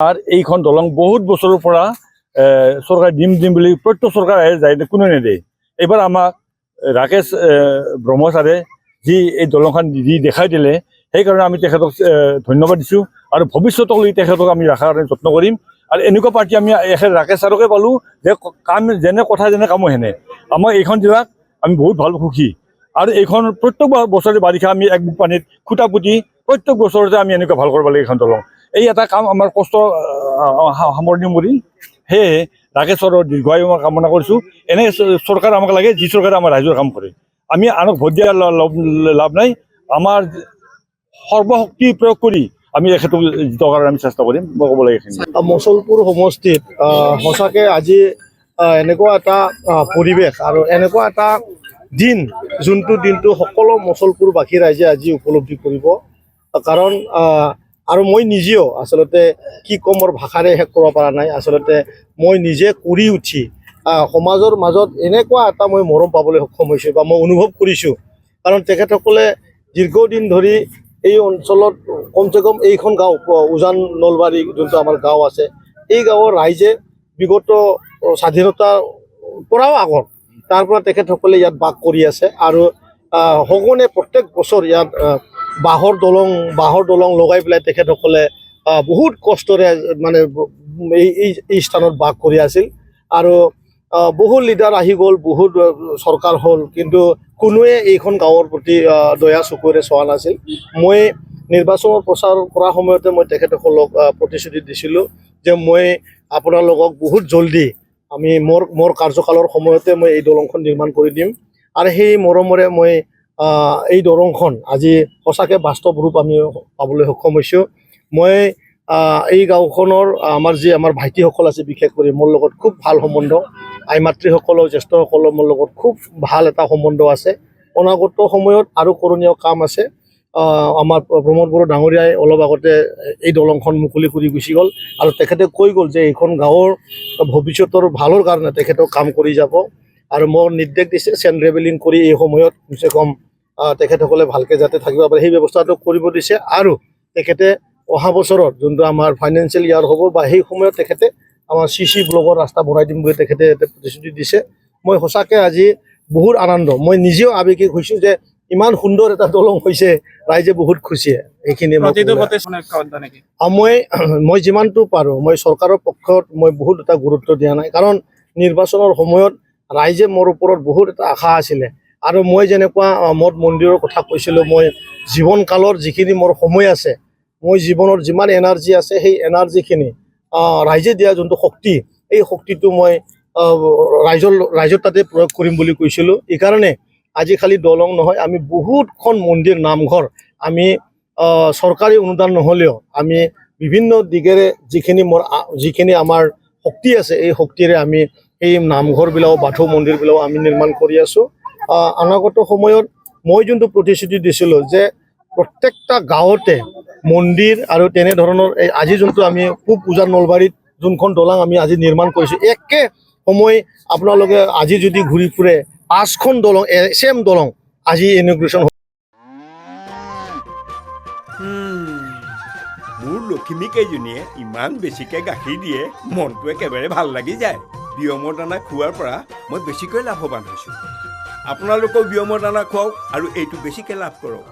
R এইখন দলং বহুত বছৰৰ পৰা চৰকাৰে দিম বুলি প্ৰত্যেক চৰকাৰ আহে যায় কোনো নেদেয়। এইবাৰ আমাক ৰাকেশ ব্ৰহ্মচাৰে যি এই দলংখন দি দেখাই দিলে সেইকাৰণে আমি তেখেতক ধন্যবাদ দিছোঁ আৰু ভৱিষ্যতলৈ তেখেতক আমি ৰখাৰ কাৰণে যত্ন কৰিম। আৰু এনেকুৱা পাৰ্টি আমি ৰাকেশ ছাৰকে পালোঁ যে কাম যেনে কথা যেনে কামো সেনে। আমাৰ এইখন জিলাত আমি বহুত ভাল সুখী আৰু এইখন প্ৰত্যেক বছৰে বাৰিষা আমি এক বুক পানীত খুটা পুতি প্ৰত্যেক বছৰতে আমি এনেকুৱা ভাল কৰিব লাগে এইখন দলং। এই এটা কাম আমাৰ কষ্ট সামৰণি কৰি সেয়ে ৰাকেশৰ দীৰ্ঘায়ু মই কামনা কৰিছোঁ। এনে চৰকাৰ আমাক লাগে যি চৰকাৰে আমাৰ ৰাইজৰ কাম কৰে। আমি আনক ভোট দিয়াৰ লাভ নাই, আমাৰ সৰ্বশক্তি প্ৰয়োগ কৰি আমি এখেতক জিতৰ কাৰণে আমি চেষ্টা কৰিম। মই ক'ব লাগে মচলপুৰ সমষ্টিত সঁচাকৈ আজি এনেকুৱা এটা পৰিৱেশ আৰু এনেকুৱা এটা দিন যোনটো দিনটো সকলো মচলপুৰবাসী ৰাইজে আজি উপলব্ধি কৰিব। কাৰণ আৰু মই নিজেও আচলতে কি ক'ম মোৰ ভাষাৰে শেষ কৰিব পৰা নাই। আচলতে মই নিজে কৰি উঠি সমাজৰ মাজত এনেকুৱা এটা মই মৰম পাবলৈ সক্ষম হৈছোঁ বা মই অনুভৱ কৰিছোঁ। কাৰণ তেখেতসকলে দীৰ্ঘদিন ধৰি এই অঞ্চলত কমচে কম এইখন গাঁও উজান নলবাৰী যোনটো আমাৰ গাঁও আছে, এই গাঁৱৰ ৰাইজে বিগত স্বাধীনতাৰ পৰাও আগত তাৰ পৰা তেখেতসকলে ইয়াত বাস কৰি আছে আৰু সঘনে প্ৰত্যেক বছৰ ইয়াত বাঁহৰ দলং লগাই পেলাই তেখেতসকলে বহুত কষ্টৰে মানে এই স্থানত বাস কৰি আছিল। আৰু বহুত লিডাৰ আহি গ'ল, বহুত চৰকাৰ হ'ল, কিন্তু কোনোৱে এইখন গাঁৱৰ প্ৰতি দয়া চকুৰে চোৱা নাছিল। মই নিৰ্বাচনৰ প্ৰচাৰ কৰাৰ সময়তে মই তেখেতসকলক প্ৰতিশ্ৰুতি দিছিলোঁ যে মই আপোনালোকক বহুত জলদি আমি মোৰ কাৰ্যকালৰ সময়তে মই এই দলংখন নিৰ্মাণ কৰি দিম। আৰু সেই মৰমৰে মই এই দলংখন আজি সঁচাকৈ বাস্তৱ ৰূপ আমি পাবলৈ সক্ষম হৈছোঁ। মই এই গাঁওখনৰ আমাৰ ভাইটিসকল আছে, বিশেষ কৰি মোৰ লগত খুব ভাল সম্বন্ধ। আই মাতৃসকলৰ জ্যেষ্ঠসকলৰ মোৰ লগত খুব ভাল এটা সম্বন্ধ আছে। অনাগত সময়ত আৰু কৰণীয় কাম আছে। আমাৰ প্ৰমোদ বড়ো ডাঙৰীয়াই অলপ আগতে এই দলংখন মুকলি কৰি গুচি গ'ল আৰু তেখেতে কৈ গ'ল যে এইখন গাঁৱৰ ভৱিষ্যতৰ ভালৰ কাৰণে তেখেতক কাম কৰি যাব। আৰু মোৰ নিৰ্দেশ দিছে চেণ্ড লেভেলিং কৰি এই সময়ত কমচে কম তেখেতসকলে ভালকৈ যাতে থাকিব পাৰে সেই ব্যৱস্থাটো কৰিব দিছে। আৰু তেখেতে অহা বছৰত যোনটো আমাৰ ফাইনেন্সিয়েল ইয়াৰ হ'ব বা সেই সময়ত তেখেতে আমাৰ CC ব্লকৰ ৰাস্তা বনাই দিম বুলি তেখেতে প্ৰতিশ্ৰুতি দিছে। মই সঁচাকৈ আজি বহুত আনন্দ, মই নিজেও আৱেগিক হৈছোঁ যে ইমান সুন্দৰ এটা দলং হৈছে, ৰাইজে বহুত খুচি। এইখিনি মই যিমানটো পাৰোঁ মই চৰকাৰৰ পক্ষত মই বহুত এটা গুৰুত্ব দিয়া নাই। কাৰণ নিৰ্বাচনৰ সময়ত ৰাইজে মোৰ ওপৰত বহুত এটা আশা আছিলে। আৰু মই যেনেকুৱা মঠ মন্দিৰৰ কথা কৈছিলোঁ, মই জীৱনকালৰ যিখিনি মোৰ সময় আছে, মই জীৱনৰ যিমান এনাৰ্জি আছে সেই এনাৰ্জিখিনি ৰাইজে দিয়া যোনটো শক্তি, এই শক্তিটো মই ৰাইজৰ তাতে প্ৰয়োগ কৰিম বুলি কৈছিলোঁ। এইকাৰণে আজি খালি দলং নহয়, আমি বহুতখন মন্দিৰ নামঘৰ আমি চৰকাৰী অনুদান নহ'লেও আমি বিভিন্ন দিগেৰে যিখিনি আমাৰ শক্তি আছে এই শক্তিৰে আমি এই নামঘৰবিলাকো বাথৌ মন্দিৰবিলাকো আমি নিৰ্মাণ কৰি আছোঁ। অনাগত সময়ত মই যোনটো প্ৰতিশ্ৰুতি দিছিলোঁ যে প্ৰত্যেকটা গাঁৱতে মন্দিৰ আৰু তেনেধৰণৰ এই আজি যোনটো আমি পূব উজান নলবাৰীত যোনখন দলং আমি আজি নিৰ্মাণ কৰিছোঁ, একে সময় আপোনালোকে আজি যদি ঘূৰি ফুৰে 5খন দলং ছেম দলং আজি ইনগ্ৰেশ্যন। মোৰ লখিমী কেইজনীয়ে ইমান বেছিকৈ গাখীৰ দিয়ে, মনটো একেবাৰে ভাল লাগি যায়। বিয়মৰ দানা খোৱাৰ পৰা মই বেছিকৈ লাভৱান হৈছোঁ। আপোনালোকেও বিয়মৰ দানা খুৱাওক আৰু এইটো বেছিকৈ লাভ কৰক।